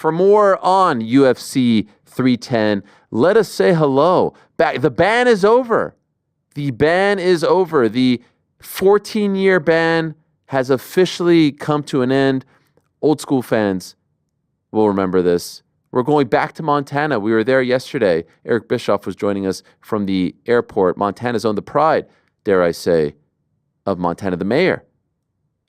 for more on UFC 310. Let us say hello. The ban is over. The ban is over. The 14-year ban has officially come to an end. Old school fans will remember this. We're going back to Montana. We were there yesterday. Eric Bischoff was joining us from the airport. Montana's own, the pride, dare I say, of Montana, the mayor,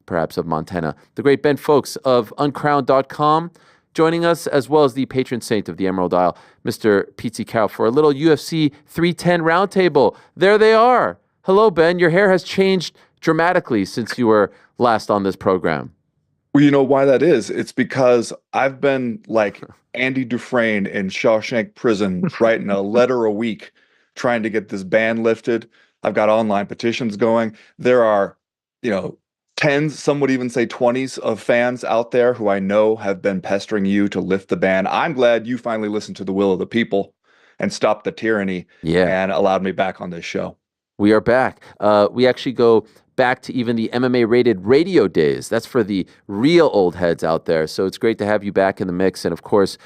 perhaps, of Montana. The great Ben Fowlkes of uncrowned.com joining us, as well as the patron saint of the Emerald Isle, Mr. Petesy Carroll, for a little UFC 310 roundtable. There they are. Hello, Ben. Your hair has changed dramatically since you were last on this program. Well, you know why that is? It's because I've been like Andy Dufresne in Shawshank Prison, writing a letter a week, trying to get this ban lifted. I've got online petitions going. There are, tens, some would even say 20s of fans out there who I know have been pestering you to lift the ban. I'm glad you finally listened to the will of the people and stopped the tyranny and allowed me back on this show. We are back. We actually go back to even the MMA-rated radio days. That's for the real old heads out there. So it's great to have you back in the mix. And, of course,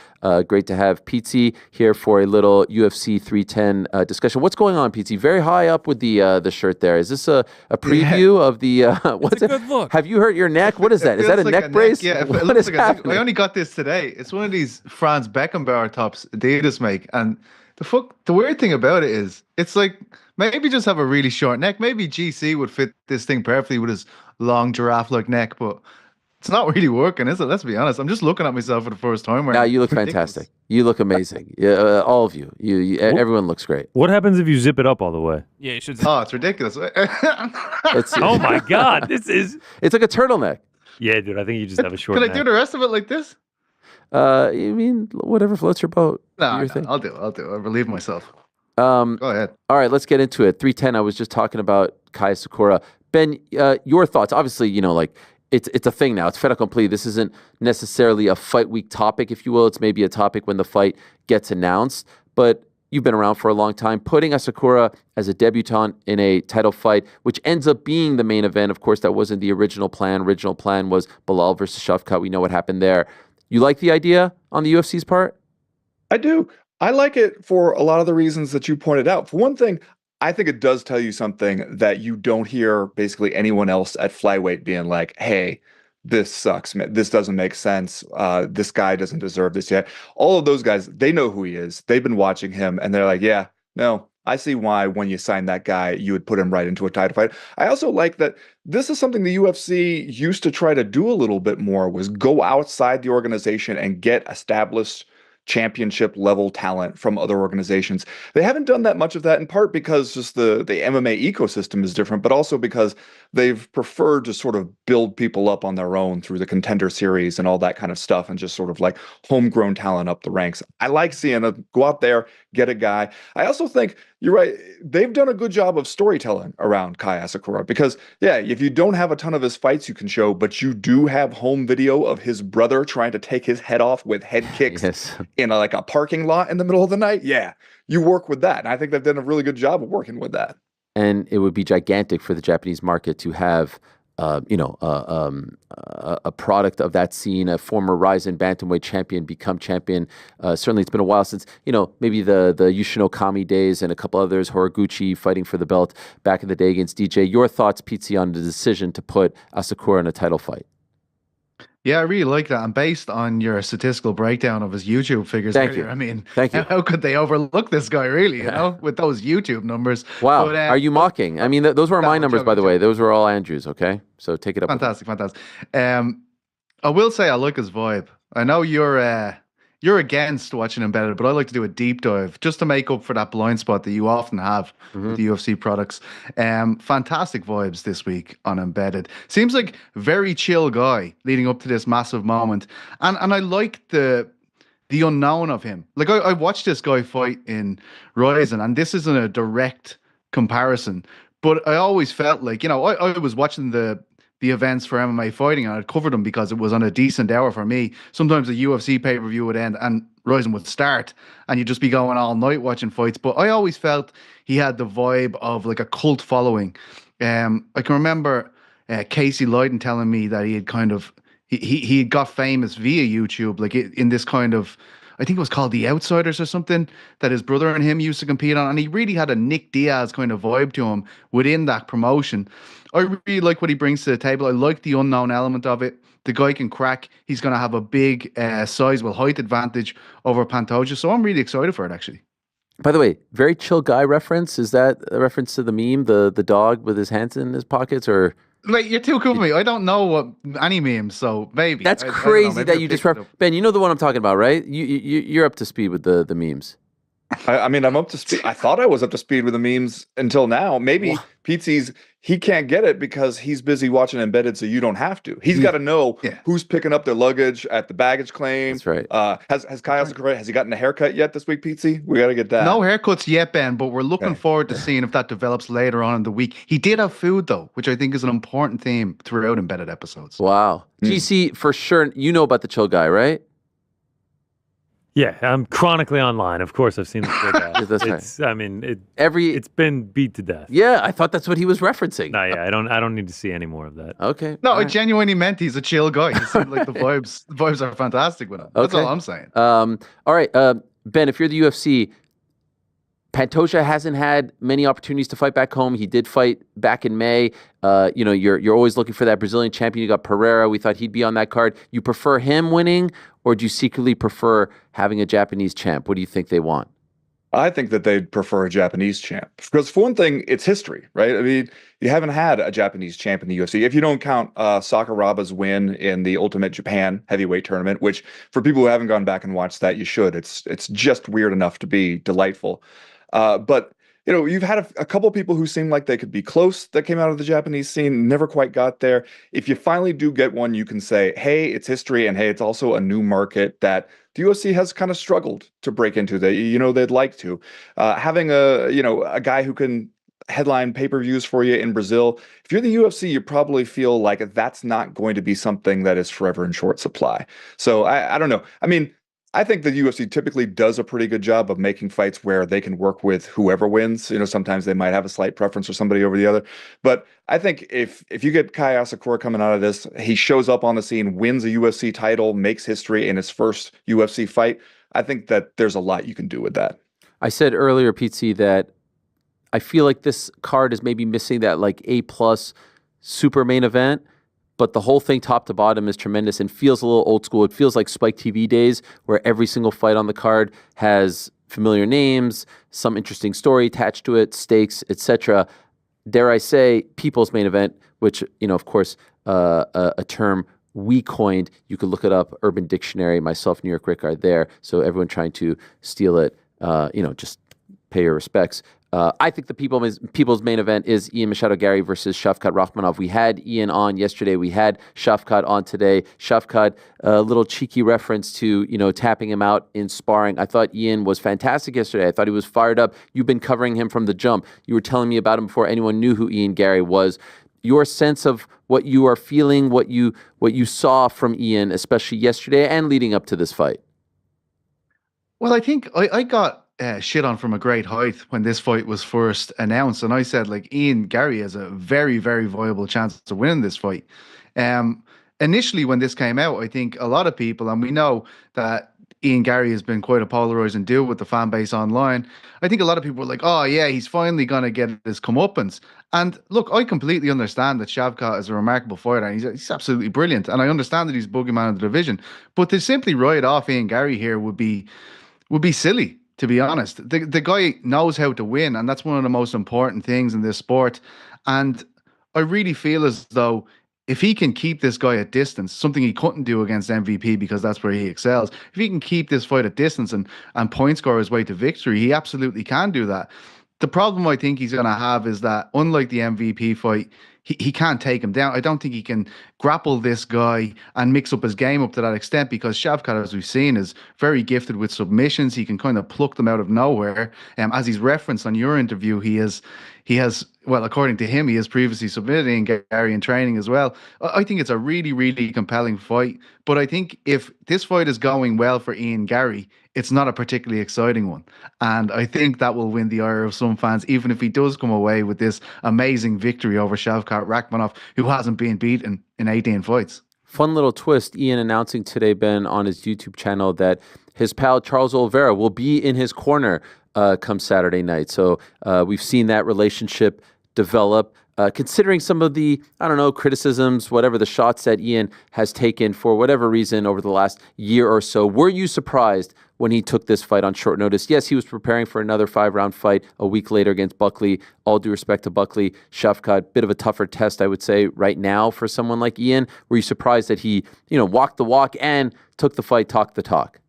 great to have Petesy here for a little UFC 310 discussion. What's going on, Petesy? Very high up with the shirt there. Is this a preview of the what's it's a good look. Have you hurt your neck? What is that? Is that a like neck brace? Yeah, it what looks is like happening? I only got this today. It's one of these Franz Beckenbauer tops Adidas make. And the weird thing about it is, it's like, maybe just have a really short neck. Maybe GC would fit this thing perfectly with his long giraffe-like neck, but it's not really working, is it? Let's be honest. I'm just looking at myself for the first time. No, you look fantastic. You look amazing. All of you. Everyone looks great. What happens if you zip it up all the way? Yeah, you should. Oh, it's ridiculous. Oh my God, it's like a turtleneck. Yeah, dude, I think you just have a short Can neck. I do the rest of it like this? You mean whatever floats your boat? No, I'll do it. I relieve myself. Go ahead. All right, let's get into it. 310, I was just talking about Kai Asakura. Ben, your thoughts. Obviously, it's a thing now. It's fait accompli. This isn't necessarily a fight week topic, if you will. It's maybe a topic when the fight gets announced. But you've been around for a long time. Putting Asakura as a debutant in a title fight, which ends up being the main event. Of course, that wasn't the original plan. Original plan was Belal versus Shavkat. We know what happened there. You like the idea on the UFC's part? I do. I like it for a lot of the reasons that you pointed out. For one thing, I think it does tell you something that you don't hear basically anyone else at flyweight being like, hey, this sucks, man. This doesn't make sense. This guy doesn't deserve this yet. All of those guys, they know who he is. They've been watching him, and they're like, yeah, no, I see why when you sign that guy, you would put him right into a title fight. I also like that this is something the UFC used to try to do a little bit more, was go outside the organization and get established championship level talent from other organizations. They haven't done that much of that, in part because just the MMA ecosystem is different, but also because they've preferred to sort of build people up on their own through the Contender Series and all that kind of stuff, and just sort of like homegrown talent up the ranks. I like seeing it. Go out there, get a guy. I also think you're right. They've done a good job of storytelling around Kai Asakura, because if you don't have a ton of his fights you can show, but you do have home video of his brother trying to take his head off with head kicks in a parking lot in the middle of the night. Yeah, you work with that. And I think they've done a really good job of working with that. And it would be gigantic for the Japanese market to have, a product of that scene, a former Ryzen bantamweight champion become champion. Certainly, it's been a while since, maybe the Yoshino Kami days and a couple others, Horiguchi fighting for the belt back in the day against DJ. Your thoughts, Petesy, on the decision to put Asakura in a title fight? Yeah, I really like that. And based on your statistical breakdown of his YouTube figures earlier, I mean, how could they overlook this guy, really, with those YouTube numbers? Wow. Are you mocking? I mean, those were my numbers, by the way. Those were all Andrew's, okay? So take it up. Fantastic. I will say I like his vibe. I know you're against watching Embedded, but I like to do a deep dive just to make up for that blind spot that you often have with the UFC products. Fantastic vibes this week on Embedded. Seems like a very chill guy leading up to this massive moment. And I like the unknown of him. Like, I watched this guy fight in Ryzen, and this isn't a direct comparison, but I always felt like, I was watching the events for MMA fighting, and I'd cover them because it was on a decent hour for me. Sometimes the UFC pay-per-view would end and Ryzen would start, and you'd just be going all night watching fights. But I always felt he had the vibe of like a cult following. I can remember Casey Lydon telling me that he had kind of he got famous via YouTube, like in this kind of, I think it was called The Outsiders or something, that his brother and him used to compete on, and he really had a Nick Diaz kind of vibe to him within that promotion. I really like what he brings to the table. I like the unknown element of it. The guy can crack. He's going to have a big height advantage over Pantoja, so I'm really excited for it, actually. By the way, very chill guy reference. Is that a reference to the meme, the dog with his hands in his pockets, or? Like, you're too cool for me. I don't know what any memes, so maybe. That's I crazy don't know, that you just Ben, you know the one I'm talking about, right? You're up to speed with the memes. I mean, I'm up to speed. I thought I was up to speed with the memes until now. Maybe Petesy, he can't get it because he's busy watching Embedded, so you don't have to. He's got to know who's picking up their luggage at the baggage claim. That's right. Has Kai Asakura, has he gotten a haircut yet this week, Petesy? We got to get that. No haircuts yet, Ben, but we're looking forward to seeing if that develops later on in the week. He did have food, though, which I think is an important theme throughout Embedded episodes. Wow. GC, for sure, you know about the chill guy, right? Yeah, I'm chronically online. Of course, I've seen the chill guy. That's it's, right. I mean, it's been beat to death. Yeah, I thought that's what he was referencing. No, yeah, I don't need to see any more of that. Okay. No, I genuinely meant he's a chill guy. He seemed like the vibes are fantastic with him. That's all I'm saying. All right, Ben, if you're the UFC, Pantoja hasn't had many opportunities to fight back home. He did fight back in May. You're always looking for that Brazilian champion. You got Pereira. We thought he'd be on that card. You prefer him winning, or do you secretly prefer having a Japanese champ? What do you think they want? I think that they'd prefer a Japanese champ because, for one thing, it's history, right? I mean, you haven't had a Japanese champ in the UFC. If you don't count Sakuraba's win in the Ultimate Japan heavyweight tournament, which for people who haven't gone back and watched that, you should. It's just weird enough to be delightful. But you've had a couple people who seem like they could be close that came out of the Japanese scene, never quite got there. If you finally do get one, you can say, hey, it's history, and hey, it's also a new market that the UFC has kind of struggled to break into. They'd like to. Having a guy who can headline pay-per-views for you in Brazil, if you're the UFC, you probably feel like that's not going to be something that is forever in short supply. So I don't know. I mean, I think the UFC typically does a pretty good job of making fights where they can work with whoever wins. Sometimes they might have a slight preference for somebody over the other. But I think if you get Kai Asakura coming out of this, he shows up on the scene, wins a UFC title, makes history in his first UFC fight, I think that there's a lot you can do with that. I said earlier, Petesy, that I feel like this card is maybe missing that like A+ super main event. But the whole thing, top to bottom, is tremendous and feels a little old school. It feels like Spike TV days, where every single fight on the card has familiar names, some interesting story attached to it, stakes, etc. Dare I say, people's main event, which, of course, a term we coined. You could look it up. Urban Dictionary, myself, New York Rick are there. So everyone trying to steal it, just pay your respects. I think the people's main event is Ian Machado Garry versus Shavkat Rakhmonov. We had Ian on yesterday. We had Shavkat on today. Shavkat, a little cheeky reference to, tapping him out in sparring. I thought Ian was fantastic yesterday. I thought he was fired up. You've been covering him from the jump. You were telling me about him before anyone knew who Ian Garry was. Your sense of what you are feeling, what you saw from Ian, especially yesterday and leading up to this fight. Well, I think I got shit on from a great height when this fight was first announced, and I said, like, Ian Garry has a very, very viable chance to win this fight. Initially, when this came out, I think a lot of people, and we know that Ian Garry has been quite a polarizing dude with the fan base online. I think a lot of people were like, oh yeah, he's finally going to get his comeuppance. And look, I completely understand that Shavkat is a remarkable fighter, and he's absolutely brilliant. And I understand that he's boogeyman of the division. But to simply write off Ian Garry here would be silly, to be honest. The guy knows how to win, and that's one of the most important things in this sport. And I really feel as though if he can keep this guy at distance, something he couldn't do against MVP because that's where he excels, if he can keep this fight at distance and point score his way to victory, he absolutely can do that. The problem I think he's going to have is that, unlike the MVP fight, he can't take him down. I don't think he can grapple this guy and mix up his game up to that extent, because Shavkat, as we've seen, is very gifted with submissions. He can kind of pluck them out of nowhere. As he's referenced on your interview, he has, well, according to him, he has previously submitted Ian Garry in training as well. I think it's a really, really compelling fight. But I think if this fight is going well for Ian Garry, it's not a particularly exciting one. And I think that will win the ire of some fans, even if he does come away with this amazing victory over Shavkat Rakhmonov, who hasn't been beaten in 18 fights. Fun little twist. Ian announcing today, Ben, on his YouTube channel that his pal Charles Oliveira will be in his corner come Saturday night. So we've seen that relationship develop. Considering some of the, I don't know, criticisms, whatever the shots that Ian has taken for whatever reason over the last year or so, were you surprised when he took this fight on short notice? Yes, he was preparing for another 5-round fight a week later against Buckley. All due respect to Buckley. Shavkat, bit of a tougher test, I would say, right now for someone like Ian. Were you surprised that he, walked the walk and took the fight, talked the talk?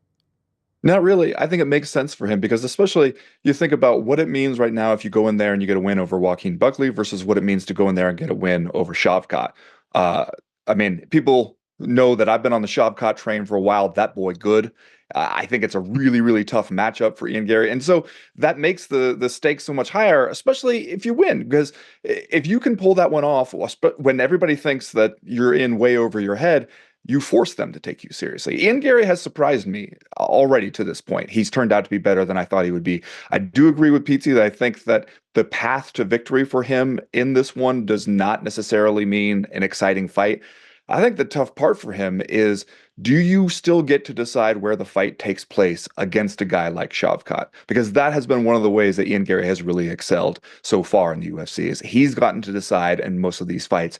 Not really. I think it makes sense for him because especially you think about what it means right now if you go in there and you get a win over Joaquin Buckley versus what it means to go in there and get a win over Shavkat. I mean, people know that I've been on the Shavkat train for a while. That boy good. I think it's a really, really tough matchup for Ian Garry. And so that makes the stakes so much higher, especially if you win, because if you can pull that one off when everybody thinks that you're in way over your head, you force them to take you seriously. Ian Garry has surprised me already to this point. He's turned out to be better than I thought he would be. I do agree with Petesy that I think that the path to victory for him in this one does not necessarily mean an exciting fight. I think the tough part for him is, do you still get to decide where the fight takes place against a guy like Shavkat? Because that has been one of the ways that Ian Garry has really excelled so far in the UFC, is he's gotten to decide in most of these fights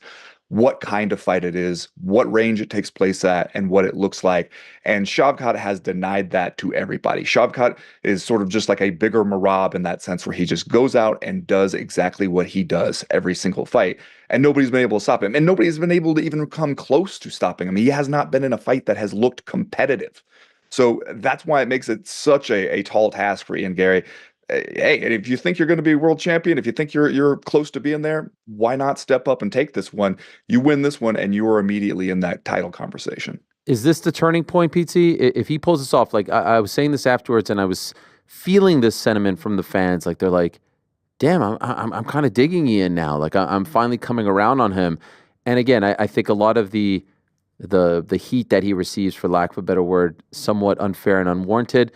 what kind of fight it is, what range it takes place at, and what it looks like. And Shavkat has denied that to everybody. Shavkat is sort of just like a bigger Marab in that sense, where he just goes out and does exactly what he does every single fight. And nobody's been able to stop him. And nobody's been able to even come close to stopping him. He has not been in a fight that has looked competitive. So that's why it makes it such a tall task for Ian Garry. Hey, and if you think you're going to be world champion, if you think you're close to being there, why not step up and take this one? You win this one, and you are immediately in that title conversation. Is this the turning point, Petesy? If he pulls this off, like I was saying this afterwards, and I was feeling this sentiment from the fans, like they're like, "Damn, I'm kind of digging Ian now. Like I'm finally coming around on him." And again, I think a lot of the heat that he receives, for lack of a better word, somewhat unfair and unwarranted.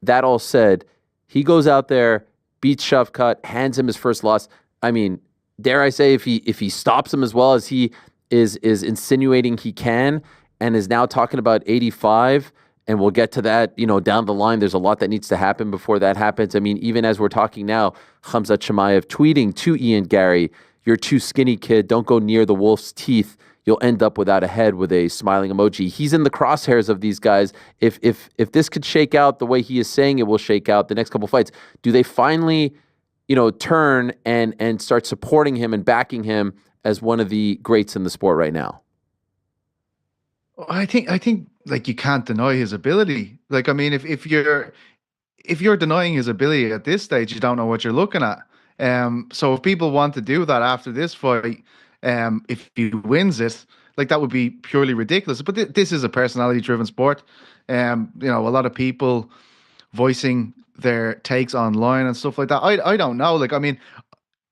That all said, he goes out there, beats Shavkat, hands him his first loss. I mean, dare I say, if he stops him as well as he is insinuating he can, and is now talking about 85, and we'll get to that, down the line. There's a lot that needs to happen before that happens. I mean, even as we're talking now, Khamzat Chimaev tweeting to Ian Garry, "You're too skinny, kid. Don't go near the wolf's teeth. You'll end up without a head," with a smiling emoji. He's in the crosshairs of these guys. If this could shake out the way he is saying it will shake out the next couple fights, do they finally, turn and start supporting him and backing him as one of the greats in the sport right now? I think like you can't deny his ability. Like, I mean, if you're denying his ability at this stage, you don't know what you're looking at. So if people want to do that after this fight, if he wins it, like, that would be purely ridiculous. But this is a personality-driven sport. A lot of people voicing their takes online and stuff like that. I don't know. Like, I mean,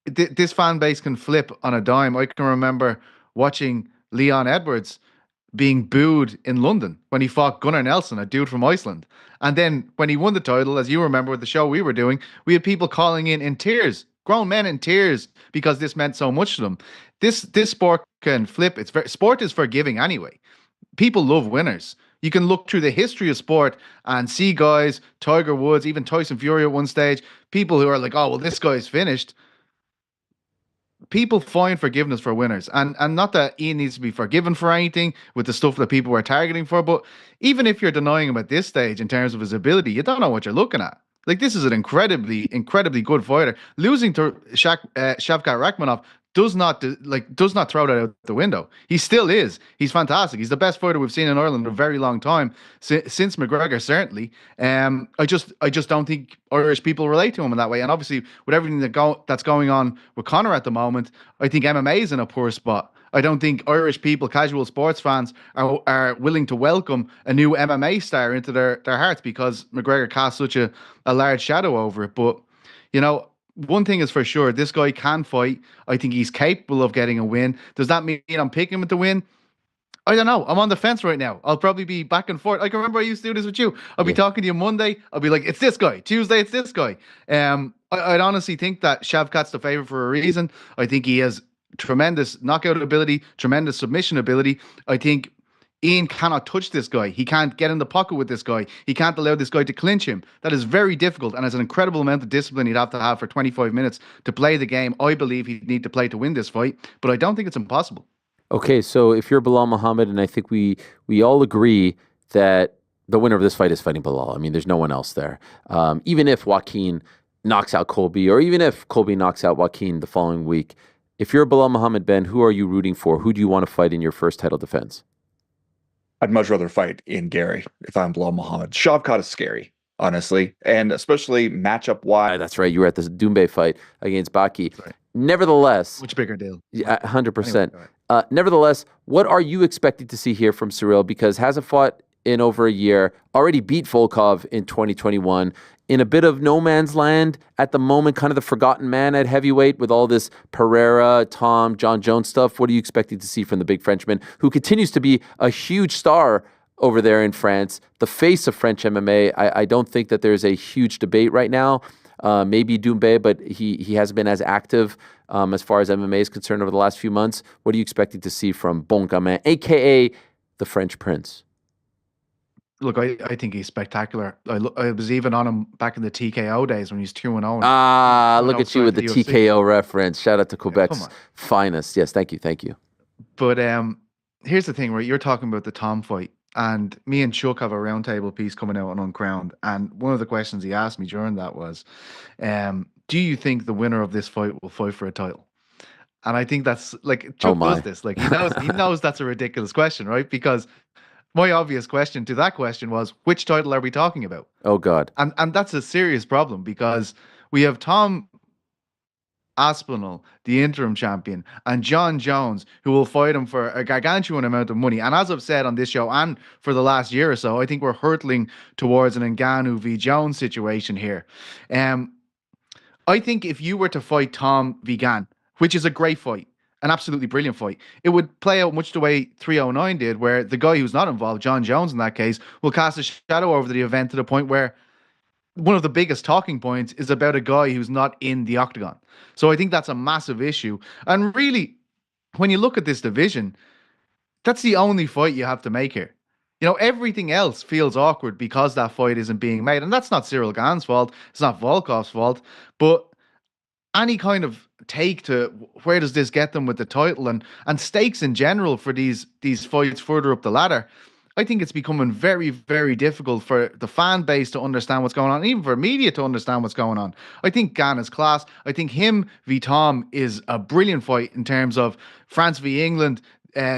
this fan base can flip on a dime. I can remember watching Leon Edwards being booed in London when he fought Gunnar Nelson, a dude from Iceland. And then when he won the title, as you remember with the show we were doing, we had people calling in tears, grown men in tears, because this meant so much to them. This sport can flip. Sport is forgiving anyway. People love winners. You can look through the history of sport and see guys, Tiger Woods, even Tyson Fury at one stage, people who are like, "Oh, well, this guy's finished." People find forgiveness for winners, and not that Ian needs to be forgiven for anything with the stuff that people were targeting for, but even if you're denying him at this stage in terms of his ability, you don't know what you're looking at. Like, this is an incredibly good fighter. Losing to Shavkat Rakhmonov does not throw that out the window. He still is. He's fantastic. He's the best fighter we've seen in Ireland in a very long time, since McGregor, certainly. I just don't think Irish people relate to him in that way. And obviously, with everything that's going on with Conor at the moment, I think MMA is in a poor spot. I don't think Irish people, casual sports fans, are willing to welcome a new MMA star into their hearts, because McGregor casts such a large shadow over it. But, one thing is for sure, this guy can fight. I think he's capable of getting a win. Does that mean I'm picking him to win? I don't know. I'm on the fence right now. I'll probably be back and forth. I can remember I used to do this with you. I'll be talking to you Monday. I'll be like, "It's this guy." Tuesday, it's this guy. I'd honestly think that Shavkat's the favorite for a reason. I think he has tremendous knockout ability, tremendous submission ability. I think Ian cannot touch this guy. He can't get in the pocket with this guy. He can't allow this guy to clinch him. That is very difficult, and it's an incredible amount of discipline he'd have to have for 25 minutes to play the game I believe he'd need to play to win this fight, but I don't think it's impossible. Okay, so if you're Bilal Muhammad, and I think we all agree that the winner of this fight is fighting Bilal. I mean, there's no one else there. Even if Joaquin knocks out Colby, or even if Colby knocks out Joaquin the following week, if you're Bilal Muhammad, Ben, who are you rooting for? Who do you want to fight in your first title defense? I'd much rather fight in Gary if I'm Bilal Muhammad. Shavkat is scary, honestly, and especially matchup wise. That's right. You were at the Doumbé fight against Baki. Right. Nevertheless, much bigger deal. Yeah, 100%. Anyway, nevertheless, what are you expecting to see here from Ciryl? Because hasn't fought in over a year, already beat Volkov in 2021, in a bit of no man's land at the moment, kind of the forgotten man at heavyweight with all this Pereira, Tom, John Jones stuff. What are you expecting to see from the big Frenchman, who continues to be a huge star over there in France, the face of French MMA? I don't think that there's a huge debate right now. Maybe Doumbé, but he hasn't been as active as far as MMA is concerned over the last few months. What are you expecting to see from Bon Gamin, a.k.a. the French Prince? Look, I think he's spectacular. I was even on him back in the TKO days when he's 2-0. Look at you with the TKO reference. Shout out to Quebec's finest. Yes, thank you. But here's the thing, right? You're talking about the Tom fight, and me and Chuck have a roundtable piece coming out on Uncrowned, and one of the questions he asked me during that was, do you think the winner of this fight will fight for a title? And I think that's, like, Chuck does this. Like, he knows that's a ridiculous question, right? Because my obvious question to that question was, which title are we talking about? Oh, God. And that's a serious problem, because we have Tom Aspinall, the interim champion, and John Jones, who will fight him for a gargantuan amount of money. And as I've said on this show and for the last year or so, I think we're hurtling towards an Ngannou v. Jones situation here. I think if you were to fight Tom v. Gane, which is a great fight, an absolutely brilliant fight, it would play out much the way 309 did, where the guy who's not involved, John Jones in that case, will cast a shadow over the event to the point where one of the biggest talking points is about a guy who's not in the octagon. So I think that's a massive issue. And really, when you look at this division, that's the only fight you have to make here. You know, everything else feels awkward because that fight isn't being made. And that's not Ciryl Gane's fault. It's not Volkov's fault. But any kind of take to where does this get them with the title and stakes in general for these fights further up the ladder, I think it's becoming very, very difficult for the fan base to understand what's going on, even for media to understand what's going on. I think Gane is class. I think him v. Tom is a brilliant fight in terms of France v. England.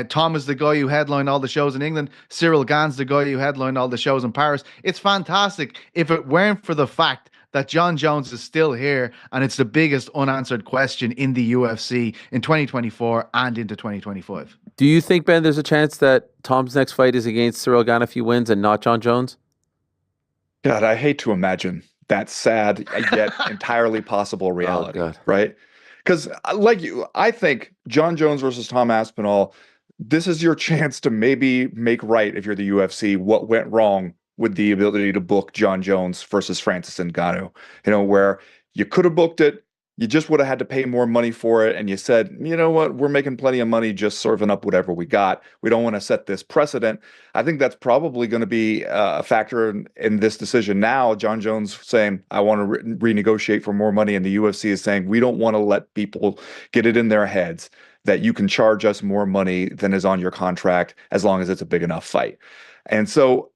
Tom is the guy who headlined all the shows in England. Ciryl Gane's the guy who headlined all the shows in Paris. It's fantastic if it weren't for the fact that John Jones is still here, and it's the biggest unanswered question in the UFC in 2024 and into 2025. Do you think, Ben, there's a chance that Tom's next fight is against Ciryl Gane if he wins and not John Jones? God, I hate to imagine that sad yet entirely possible reality, right? Because like you, I think John Jones versus Tom Aspinall, this is your chance to maybe make right, if you're the UFC, what went wrong with the ability to book John Jones versus Francis Ngannou, you know, where you could have booked it, you just would have had to pay more money for it, and you said, you know what, we're making plenty of money just serving up whatever we got. We don't want to set this precedent. I think that's probably going to be a factor in this decision now. John Jones saying, I want to renegotiate for more money, and the UFC is saying, we don't want to let people get it in their heads that you can charge us more money than is on your contract as long as it's a big enough fight. And so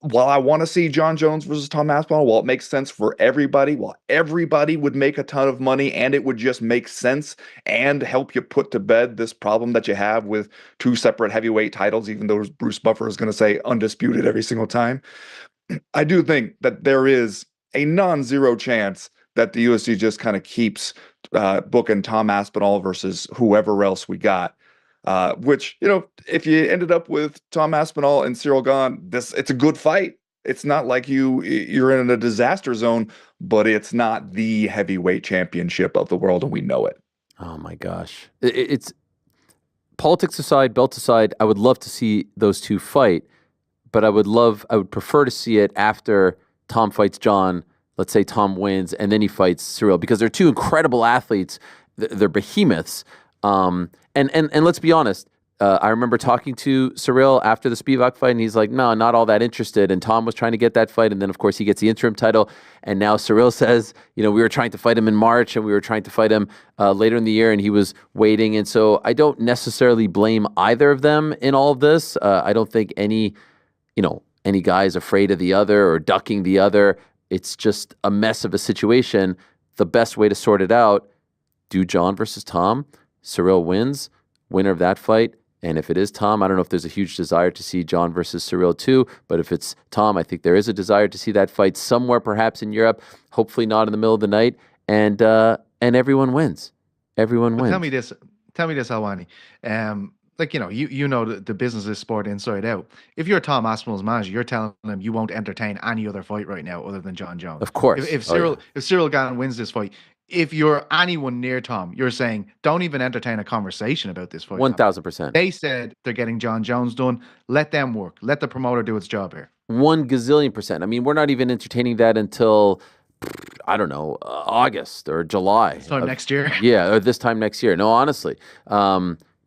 while I want to see John Jones versus Tom Aspinall, while it makes sense for everybody, while everybody would make a ton of money and it would just make sense and help you put to bed this problem that you have with two separate heavyweight titles, even though Bruce Buffer is going to say undisputed every single time, I do think that there is a non-zero chance that the UFC just kind of keeps booking Tom Aspinall versus whoever else we got. Which, you know, if you ended up with Tom Aspinall and Ciryl Gane, it's a good fight. It's not like you're in a disaster zone, but it's not the heavyweight championship of the world, and we know it. Oh my gosh. It's politics aside, belt aside, I would love to see those two fight, but I would prefer to see it after Tom fights John. Let's say Tom wins and then he fights Ciryl, because they're two incredible athletes. They're behemoths. And let's be honest, I remember talking to Cyril after the Spivak fight, and he's like, no, not all that interested. And Tom was trying to get that fight. And then, of course, he gets the interim title. And now Cyril says, we were trying to fight him in March, and we were trying to fight him later in the year, and he was waiting. And so I don't necessarily blame either of them in all of this. I don't think any guy is afraid of the other or ducking the other. It's just a mess of a situation. The best way to sort it out, do John versus Tom. Cyril wins, winner of that fight. And if it is Tom, I don't know if there's a huge desire to see John versus Cyril too, but if it's Tom, I think there is a desire to see that fight somewhere perhaps in Europe, hopefully not in the middle of the night, and everyone wins. Everyone wins. Tell me this, Helwani. You know the business of this sport inside out. If you're Tom Aspinall's manager, you're telling him you won't entertain any other fight right now other than John Jones. Of course. If Cyril Gane wins this fight, if you're anyone near Tom, you're saying don't even entertain a conversation about this fight. 1,000%. They said they're getting John Jones done. Let them work. Let the promoter do its job here. 1 gazillion %. I mean, we're not even entertaining that until, I don't know, August or July. This time next year. Yeah, or this time next year. No, honestly.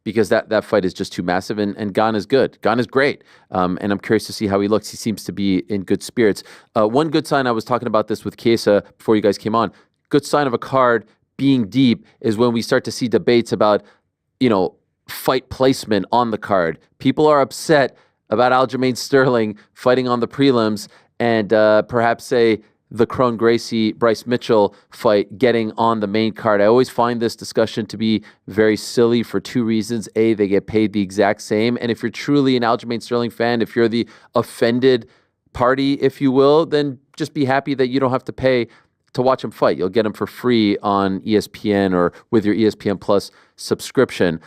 Because that fight is just too massive, and Gane is good. Gane is great, and I'm curious to see how he looks. He seems to be in good spirits. One good sign, I was talking about this with Chiesa before you guys came on, good sign of a card being deep is when we start to see debates about, fight placement on the card. People are upset about Aljamain Sterling fighting on the prelims and perhaps say the Kron Gracie Bryce Mitchell fight getting on the main card. I always find this discussion to be very silly for 2 reasons. A, they get paid the exact same. And if you're truly an Aljamain Sterling fan, if you're the offended party, if you will, then just be happy that you don't have to pay to watch him fight. You'll get him for free on ESPN or with your ESPN Plus subscription.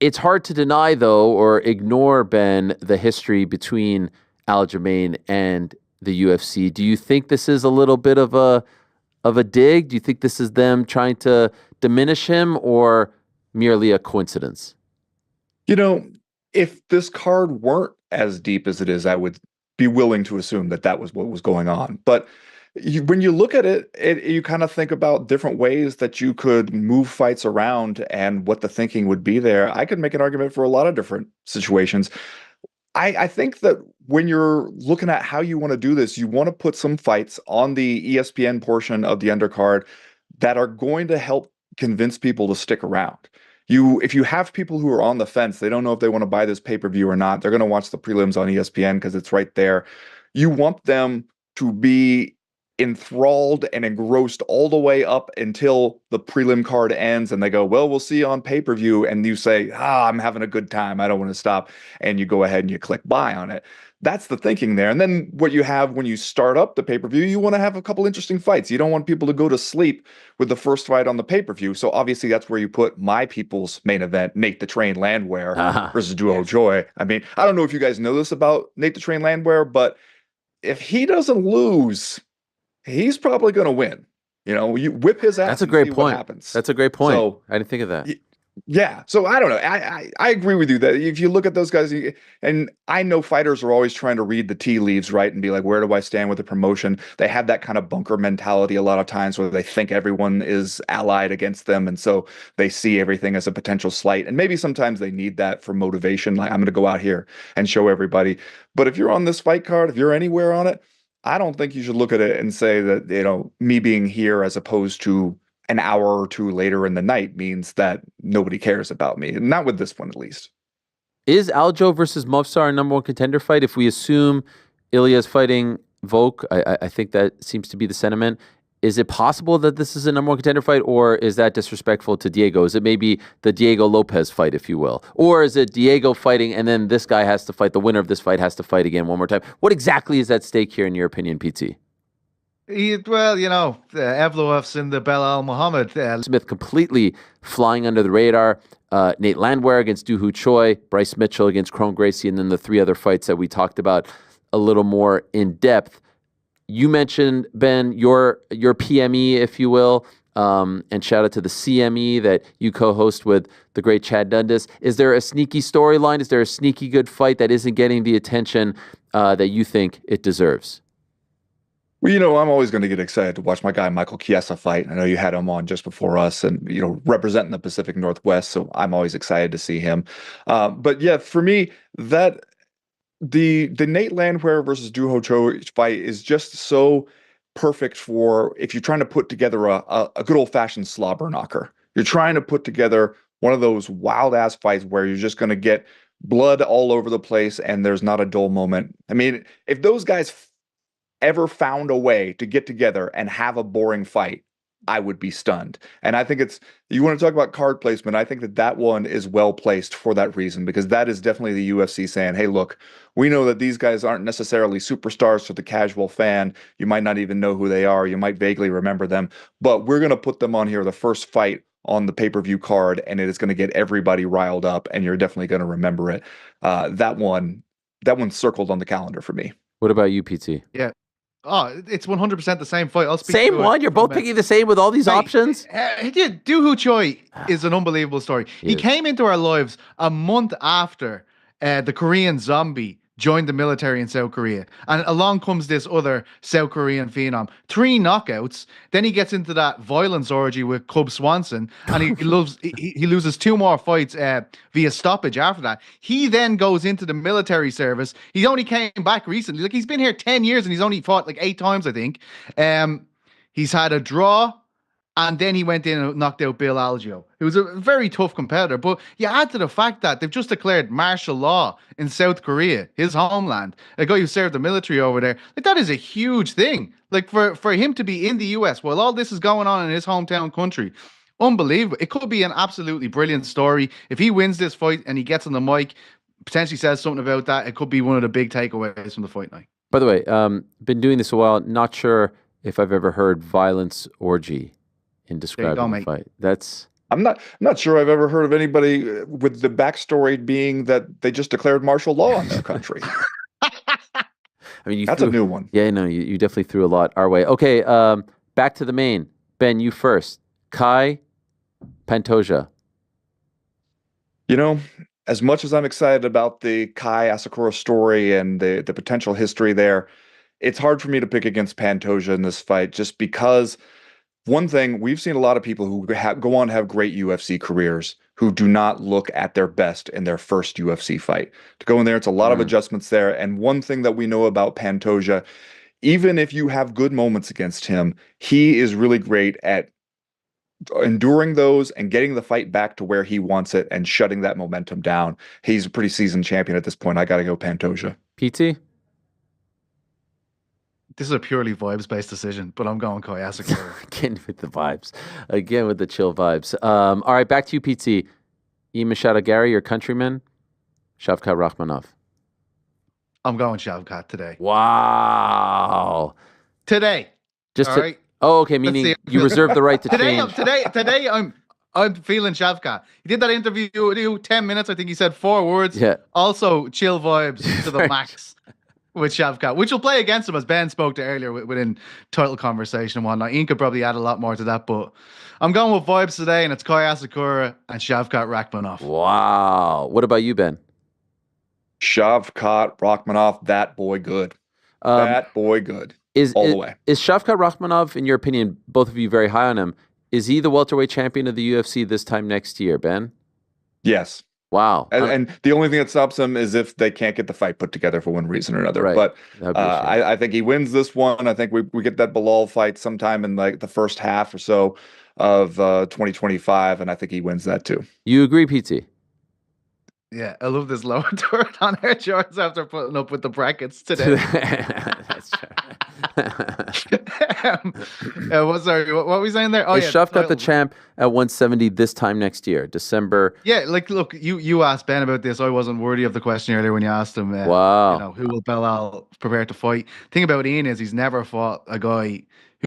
It's hard to deny, though, or ignore, Ben, the history between Aljamain and the UFC. Do you think this is a little bit of a dig? Do you think this is them trying to diminish him or merely a coincidence? If this card weren't as deep as it is, I would be willing to assume that was what was going on. But when you look at it, you kind of think about different ways that you could move fights around and what the thinking would be there. I could make an argument for a lot of different situations. I think that when you're looking at how you want to do this, you want to put some fights on the ESPN portion of the undercard that are going to help convince people to stick around. If you have people who are on the fence, they don't know if they want to buy this pay-per-view or not, they're going to watch the prelims on ESPN because it's right there. You want them to be enthralled and engrossed all the way up until the prelim card ends and they go, well, we'll see you on pay-per-view, and you say, I'm having a good time, I don't want to stop, and you go ahead and you click buy on it. That's the thinking there. And then what you have when you start up the pay-per-view, you want to have a couple interesting fights. You don't want people to go to sleep with the first fight on the pay-per-view. So obviously that's where you put my people's main event, Nate the Train Landwehr versus Duo Joy. I mean, I don't know if you guys know this about Nate the Train Landwehr, but if he doesn't lose, he's probably going to win. You whip his ass. That's a great point. Happens. That's a great point. So, I didn't think of that. Yeah. So I don't know. I agree with you that if you look at those guys, and I know fighters are always trying to read the tea leaves, right? And be like, where do I stand with the promotion? They have that kind of bunker mentality a lot of times where they think everyone is allied against them. And so they see everything as a potential slight. And maybe sometimes they need that for motivation. Like, I'm going to go out here and show everybody. But if you're on this fight card, if you're anywhere on it, I don't think you should look at it and say that, me being here as opposed to an hour or two later in the night means that nobody cares about me. Not with this one, at least. Is Aljo versus Movsar a number 1 contender fight? If we assume Ilya's fighting Volk, I think that seems to be the sentiment. Is it possible that this is a number 1 contender fight, or is that disrespectful to Diego? Is it maybe the Diego Lopez fight, if you will? Or is it Diego fighting and then this guy has to fight, the winner of this fight has to fight again one more time? What exactly is at stake here in your opinion, PT? Well, Evloev's in the Belal Muhammad. Smith completely flying under the radar. Nate Landwehr against Doo Ho Choi, Bryce Mitchell against Kron Gracie, and then the 3 other fights that we talked about a little more in depth. You mentioned, Ben, your PME, if you will, and shout out to the CME that you co-host with the great Chad Dundas. Is there a sneaky storyline? Is there a sneaky good fight that isn't getting the attention that you think it deserves? Well, I'm always going to get excited to watch my guy Michael Chiesa fight. I know you had him on just before us, and representing the Pacific Northwest, so I'm always excited to see him. But yeah, for me, that the Nate Landwehr versus Doo Ho Cho fight is just so perfect for if you're trying to put together a good old fashioned slobber knocker. You're trying to put together one of those wild ass fights where you're just going to get blood all over the place and there's not a dull moment. I mean, if those guys ever found a way to get together and have a boring fight, I would be stunned. And I think you want to talk about card placement. I think that one is well placed for that reason, because that is definitely the UFC saying, hey, look, we know that these guys aren't necessarily superstars to the casual fan. You might not even know who they are. You might vaguely remember them, but we're going to put them on here, the first fight on the pay-per-view card, and it is going to get everybody riled up, and you're definitely going to remember it. That one circled on the calendar for me. What about you, PT? Yeah. Oh, it's 100% the same fight. I'll speak Same to one? You're both picking the same with all these options? Yeah, Doo Ho Choi is an unbelievable story. He came into our lives a month after the Korean Zombie joined the military in South Korea. And along comes this other South Korean phenom. 3 knockouts. Then he gets into that violence orgy with Cub Swanson. And he loses 2 more fights via stoppage after that. He then goes into the military service. He only came back recently. Like, he's been here 10 years and he's only fought like 8 times, I think. He's had a draw. And then he went in and knocked out Bill Algeo, who was a very tough competitor. But you add to the fact that they've just declared martial law in South Korea, his homeland, a guy who served the military over there. Like, that is a huge thing. Like, for him to be in the US while all this is going on in his hometown country, unbelievable. It could be an absolutely brilliant story. If he wins this fight and he gets on the mic, potentially says something about that, it could be one of the big takeaways from the fight night. By the way, been doing this a while. Not sure if I've ever heard violence orgy in describing the fight. I'm not sure I've ever heard of anybody with the backstory being that they just declared martial law in their country. I mean, that's a new one. Yeah, no, you definitely threw a lot our way. Okay, back to the main. Ben, you first. Kai Pantoja. As much as I'm excited about the Kai Asakura story and the potential history there, it's hard for me to pick against Pantoja in this fight, just because one thing, we've seen a lot of people who go on to have great UFC careers who do not look at their best in their first UFC fight. To go in there, it's a lot of adjustments there. And one thing that we know about Pantoja, even if you have good moments against him, he is really great at enduring those and getting the fight back to where he wants it and shutting that momentum down. He's a pretty seasoned champion at this point. I got to go Pantoja. PT? This is a purely vibes-based decision, but I'm going Kai Asakura. Again with the vibes. Again with the chill vibes. All right, back to you, PT. Machado Garry, your countryman. Shavkat Rakhmonov. I'm going Shavkat today. Wow. Today. Just all right. Oh, okay. Meaning you reserve the right to change. Today, I'm feeling Shavkat. He did that interview with you, 10 minutes. I think he said 4 words. Yeah. Also, chill vibes to the max. With Shavkat, which will play against him, as Ben spoke to earlier within title conversation and whatnot. Ian could probably add a lot more to that, but I'm going with vibes today, and it's Kai Asakura and Shavkat Rakhmonov. Wow. What about you, Ben? Shavkat Rakhmonov, that boy good. That boy good. All the way. Is Shavkat Rakhmonov, in your opinion, both of you very high on him, is he the welterweight champion of the UFC this time next year, Ben? Yes. Wow. And the only thing that stops him is if they can't get the fight put together for one reason or another. Right. But I think he wins this one. I think we get that Bilal fight sometime in like the first half or so of 2025, and I think he wins that too. You agree, PT? Yeah, I love this lower turret on Air Jordans after putting up with the brackets today. That's true. What were we saying there? Oh, is Shavkat the champ at 170 this time next year, December? Yeah, like, look, you asked Ben about this. I wasn't worthy of the question earlier when you asked him. Wow. Who will Bilal prepare to fight? Thing about Ian is he's never fought a guy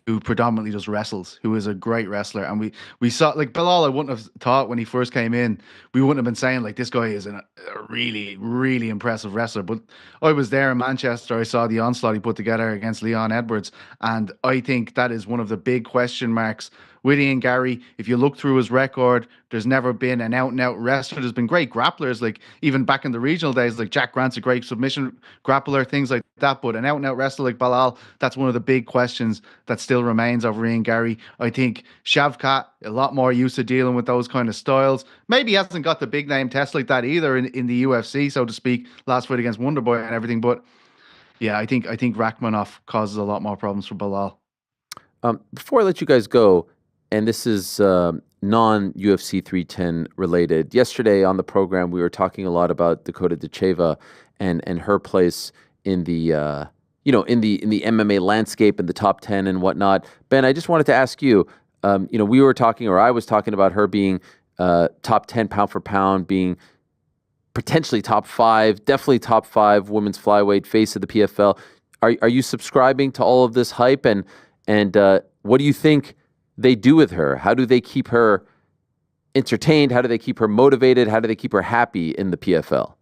who predominantly just wrestles, who is a great wrestler. And we saw, like, Bilal, I wouldn't have thought when he first came in, we wouldn't have been saying, like, this guy is a really, really impressive wrestler. But I was there in Manchester. I saw the onslaught he put together against Leon Edwards. And I think that is one of the big question marks with Ian Garry. If you look through his record, there's never been an out-and-out wrestler. There's been great grapplers, like even back in the regional days, like Jack Grant's a great submission grappler, things like that. But an out-and-out wrestler like Bilal, that's one of the big questions that still remains over Ian Garry. I think Shavkat, a lot more used to dealing with those kind of styles. Maybe he hasn't got the big name test like that either in the UFC, so to speak, last fight against Wonderboy and everything. But yeah, I think Rakhmonov causes a lot more problems for Bilal. Before I let you guys go, and this is non-UFC 310 related. Yesterday on the program, we were talking a lot about Dakota Dacheva and her place in the in the MMA landscape in the top 10 and whatnot. Ben, I just wanted to ask you. We were talking, or I was talking about her being top 10 pound for pound, being potentially top 5, definitely top 5 women's flyweight, face of the PFL. Are you subscribing to all of this hype? And what do you think they do with her? How do they keep her entertained? How do they keep her motivated? How do they keep her happy in the PFL?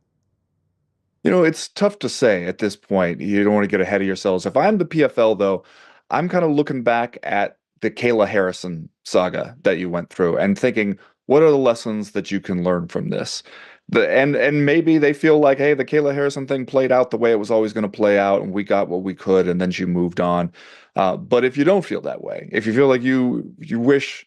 It's tough to say at this point. You don't want to get ahead of yourselves. If I'm the PFL, though, I'm kind of looking back at the Kayla Harrison saga that you went through and thinking, what are the lessons that you can learn from this? And maybe they feel like, hey, the Kayla Harrison thing played out the way it was always going to play out, and we got what we could, and then she moved on. But if you don't feel that way, if you feel like you wish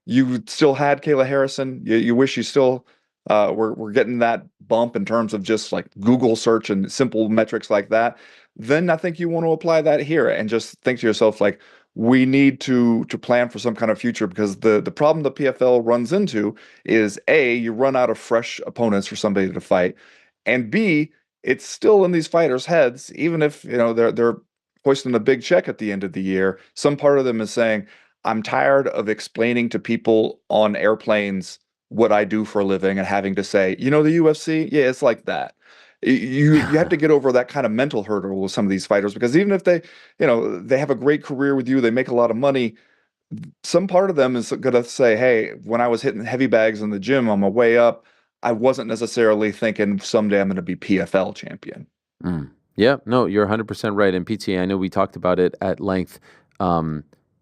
you still had Kayla Harrison, you wish you still were getting that bump in terms of just like Google search and simple metrics like that, then I think you want to apply that here and just think to yourself, like, we need to plan for some kind of future, because the problem the PFL runs into is A, you run out of fresh opponents for somebody to fight, and B, it's still in these fighters' heads, even if they're hoisting a big check at the end of the year. Some part of them is saying, I'm tired of explaining to people on airplanes what I do for a living and having to say, the UFC, yeah, it's like that. You have to get over that kind of mental hurdle with some of these fighters, because even if they have a great career with you, they make a lot of money, some part of them is going to say, hey, when I was hitting heavy bags in the gym on my way up, I wasn't necessarily thinking someday I'm going to be PFL champion. Yeah, no, you're 100% right. And PT, I know we talked about it at length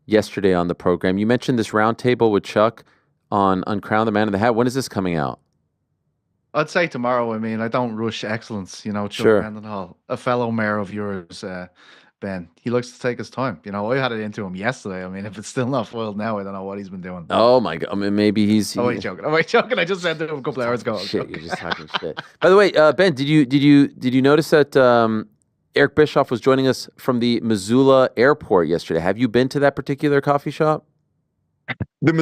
yesterday on the program. You mentioned this roundtable with Chuck on Crown the Man of the Hat. When is this coming out? I'd say tomorrow. I mean, I don't rush excellence, Chuck Sure. Mendenhall, a fellow mayor of yours, Ben. He likes to take his time. I had it into him yesterday. I mean, if it's still not foiled now, I don't know what he's been doing. Oh my God! I mean, maybe he's. Oh, wait, joking. I just said to him a couple hours ago. Shit, you're just talking shit. By the way, Ben, did you notice that Eric Bischoff was joining us from the Missoula airport yesterday? Have you been to that particular coffee shop? The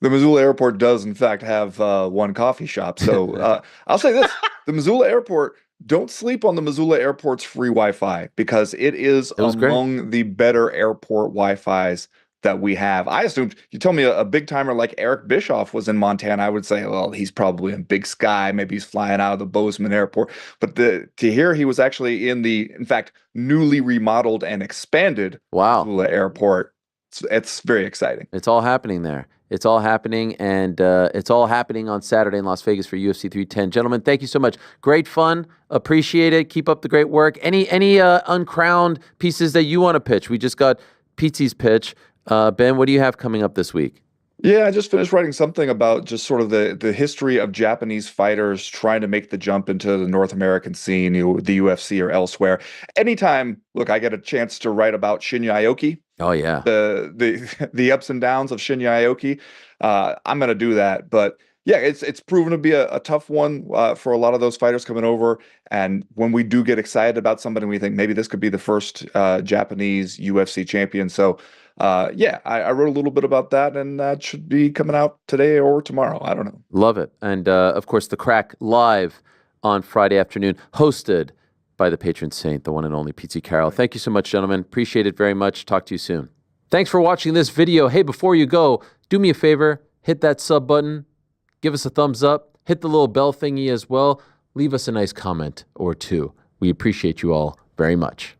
Missoula airport does in fact have one coffee shop. So I'll say this: the Missoula airport. Don't sleep on the Missoula airport's free Wi-Fi, because it is among the better airport Wi-Fis that we have. I assumed you told me a big timer like Eric Bischoff was in Montana. I would say, well, he's probably in Big Sky. Maybe he's flying out of the Bozeman airport. But to hear he was actually in fact, newly remodeled and expanded Missoula airport, it's very exciting. It's all happening there. It's all happening, and it's all happening on Saturday in Las Vegas for UFC 310. Gentlemen, thank you so much. Great fun. Appreciate it. Keep up the great work. Any uncrowned pieces that you want to pitch? We just got Petessy's pitch. Ben, what do you have coming up this week? Yeah, I just finished writing something about just sort of the history of Japanese fighters trying to make the jump into the North American scene, the UFC or elsewhere. Anytime, look, I get a chance to write about Shinya Aoki. Oh yeah, the ups and downs of Shinya Aoki. I'm going to do that, but yeah, it's proven to be a tough one for a lot of those fighters coming over. And when we do get excited about somebody, we think maybe this could be the first Japanese UFC champion. So. I wrote a little bit about that, and that should be coming out today or tomorrow. I don't know. Love it. And, of course, The Crack live on Friday afternoon, hosted by the patron saint, the one and only Petesy Carroll. Thank you so much, gentlemen. Appreciate it very much. Talk to you soon. Thanks for watching this video. Hey, before you go, do me a favor, hit that sub button, give us a thumbs up, hit the little bell thingy as well. Leave us a nice comment or two. We appreciate you all very much.